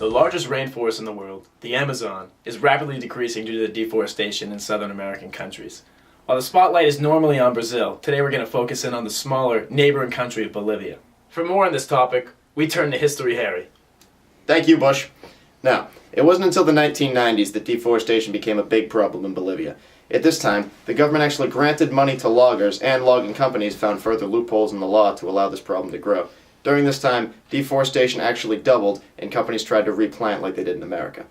The largest rainforest in the world, the Amazon, is rapidly decreasing due to the deforestation in Southern American countries. While the spotlight is normally on Brazil, today we're going to focus in on the smaller neighboring country of Bolivia. For more on this topic, we turn to History Harry. Thank you, Bush. Now, it wasn't until the 1990s that deforestation became a big problem in Bolivia. At this time, the government actually granted money to loggers, and logging companies found further loopholes in the law to allow this problem to grow. During this time, deforestation actually doubled, and companies tried to replant like they did in America.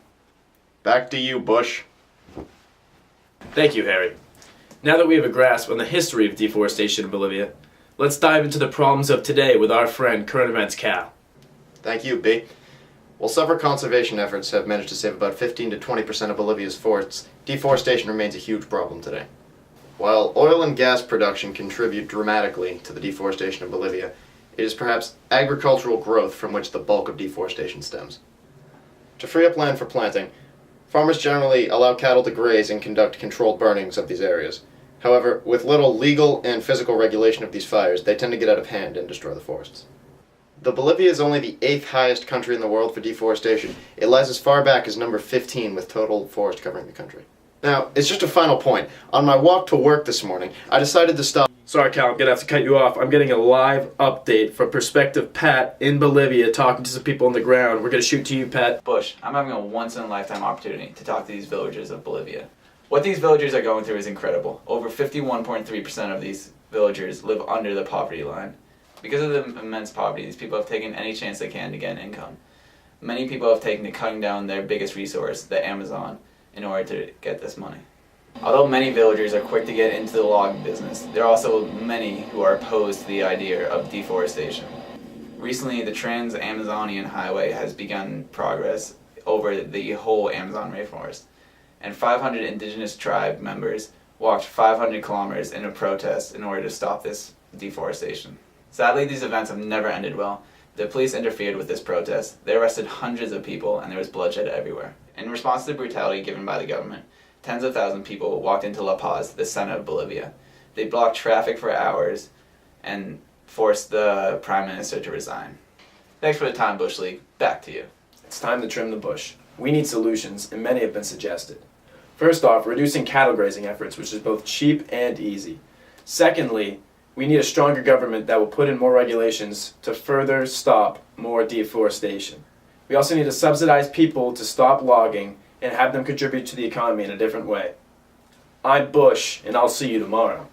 Back to you, Bush. Thank you, Harry. Now that we have a grasp on the history of deforestation in Bolivia, let's dive into the problems of today with our friend Current Events Cal. Thank you, B. While several conservation efforts have managed to save about 15 to 20% of Bolivia's forests, deforestation remains a huge problem today. While oil and gas production contribute dramatically to the deforestation of Bolivia, it is perhaps agricultural growth from which the bulk of deforestation stems. To free up land for planting, farmers generally allow cattle to graze and conduct controlled burnings of these areas. However, with little legal and physical regulation of these fires, they tend to get out of hand and destroy the forests. Though Bolivia is only the 8th highest country in the world for deforestation, it lies as far back as number 15 with total forest covering the country. Now, it's just a final point. On my walk to work this morning, I decided to stop. Sorry, Cal, I'm going to have to cut you off. I'm getting a live update from Perspective Pat in Bolivia, talking to some people on the ground. We're going to shoot to you, Pat. Bush, I'm having a once-in-a-lifetime opportunity to talk to these villagers of Bolivia. What these villagers are going through is incredible. Over 51.3% of these villagers live under the poverty line. Because of the immense poverty, these people have taken any chance they can to get an income. Many people have taken to cutting down their biggest resource, the Amazon, in order to get this money. Although many villagers are quick to get into the logging business, there are also many who are opposed to the idea of deforestation. Recently, the Trans-Amazonian Highway has begun progress over the whole Amazon rainforest, and 500 indigenous tribe members walked 500 kilometers in a protest in order to stop this deforestation. Sadly, these events have never ended well. The police interfered with this protest. They arrested hundreds of people, and there was bloodshed everywhere. In response to the brutality given by the government, tens of thousands of people walked into La Paz, the center of Bolivia. They blocked traffic for hours and forced the Prime Minister to resign. Thanks for the time, Bush League. Back to you. It's time to trim the bush. We need solutions, and many have been suggested. First off, reducing cattle grazing efforts, which is both cheap and easy. Secondly, we need a stronger government that will put in more regulations to further stop more deforestation. We also need to subsidize people to stop logging and have them contribute to the economy in a different way. I'm Bush, and I'll see you tomorrow.